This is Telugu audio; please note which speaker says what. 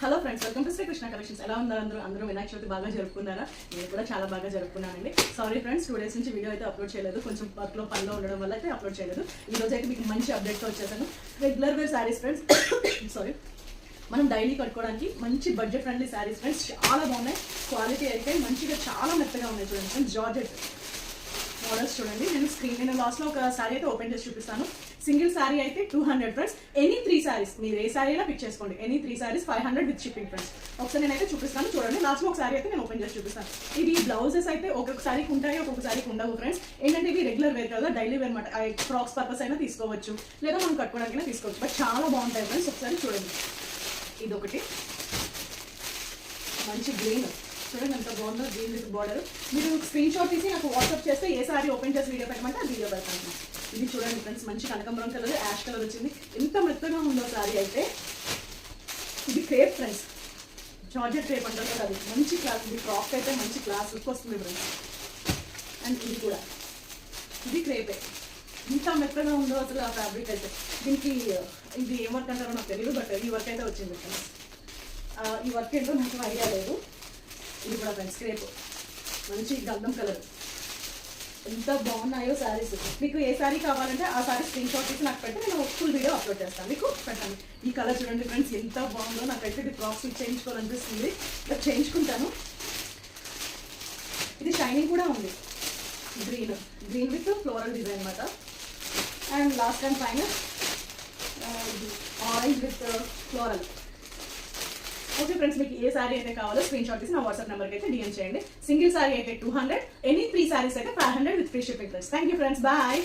Speaker 1: Hello friends, welcome to Sri Krishna collections. ఎలా ఉన్నారు అందరూ? వినాయక చవితి బాగా జరుపుకున్నారా? నేను కూడా చాలా బాగా జరుపుకున్నానండి. సారీ ఫ్రెండ్స్, 2 days నుంచి వీడియో అయితే అప్లోడ్ చేయలేదు. కొంచెం వర్క్లో పనిలో ఉండడం వల్ల అయితే అప్లోడ్ చేయలేదు. ఈ రోజు అయితే మీకు మంచి అప్డేట్తో వచ్చేసాను. Regular wear saris friends, sorry, మనం డైలీ కట్టుకోవడానికి మంచి బడ్జెట్ ఫ్రెండ్లీ శారీస్ ఫ్రెండ్స్. చాలా బాగున్నాయి. క్వాలిటీ అయితే మంచిగా చాలా మెత్తగా ఉన్నాయి. చూడండి ఫ్రెండ్స్, జార్జెట్ మోడల్స్ చూడండి. నేను లాస్ట్లో ఒక శారీ అయితే ఓపెన్ చేసి చూపిస్తాను. సింగిల్ శారీ అయితే 200 ఫ్రెండ్స్. ఎనీ 3 శారీస్, మీరు ఏ శారీ అయినా పిక్ చేసుకోండి. Any 3 saris 500 with shipping friends. ఒకసారి నేనైతే చూపిస్తాను చూడండి. లాస్ట్లో ఒక శారీ అయితే నేను ఓపెన్ చేసి చూపిస్తాను. ఇవి బ్లౌజెస్ అయితే ఒక్కొక్క శారీకి ఉంటాయి, ఒక్కొక్క శారీకి ఉండవు ఫ్రెండ్స్. ఏంటంటే ఇవి రెగ్యులర్ వేర్ కదా, డైలీ వేర్ అనమాట. ఫ్రాక్స్ పర్పస్ అయినా తీసుకోవచ్చు, లేదా మనం కట్టుకోవడానికి తీసుకోవచ్చు. బట్ చాలా బాగుంటాయి ఫ్రెండ్స్. ఒకసారి చూడండి. ఇది ఒకటి మంచి గ్రీన్ చూడండి, ఎంత బాగుందో. Green with border. మీరు స్క్రీన్ షాట్ తీసి నాకు వాట్సాప్ చేస్తే ఏ సారీ ఓపెన్ చేసి వీడియో పెట్టమంటే ఆ వీడియో పెడతాను. ఇది చూడండి ఫ్రెండ్స్, మంచి కనకాంబరం కలర్, యాష్ కలర్ వచ్చింది. ఎంత మెత్తగా ఉందో సారీ అయితే. ఇది క్రేప్ ఫ్రెండ్స్, జార్జెట్ క్రేప్ అంటారు కదా, అది మంచి క్లాస్. ఇది ఫ్రాక్ అయితే మంచి క్లాస్ లుక్ వస్తుంది ఫ్రెండ్స్. అండ్ ఇది కూడా ఇది క్రేపే. ఇంత మెత్తగా ఉందో అసలు ఆ ఫ్యాబ్రిక్ అయితే. దీనికి ఇది ఏం వర్క్ అంటారో నాకు తెలియదు, బట్ ఈ వర్క్ అయితే వచ్చింది ఫ్రెండ్స్. ఈ వర్క్ ఏంటో నాకు ఐడియా లేదు. ఇది కూడా ఫ్రెండ్స్ క్రేప్, మంచి గంధం కలర్. ఎంత బాగున్నాయో శారీస్. మీకు ఏ శారీ కావాలంటే ఆ శారీ స్క్రీన్ షాట్ తీసి నాకు పెట్టి నేను ఫుల్ వీడియో అప్లోడ్ చేస్తాను, మీకు పెట్టాను. ఈ కలర్ చూడండి ఫ్రెండ్స్, ఎంత బాగుందో. నాకైతే ఇది ఫ్రాక్స్ చేయించుకోవాలనిపిస్తుంది, బట్ చేయించుకుంటాను. ఇది షైనింగ్ కూడా ఉంది. గ్రీన్ విత్ ఫ్లోరల్ డిజైన్ అనమాట. And last and final orange with floral. Okay friends, మీకు ఏ శారీ అయితే కావాలో స్క్రీన్ షాట్ తీసి నా వాట్సాప్ నెంబర్కి అయితే డిఎం చేయండి. సింగిల్ శారీ అయితే 200, ఎనీ 3 శారీస్ అయితే 500 with free shipping friends. Thank you friends, bye.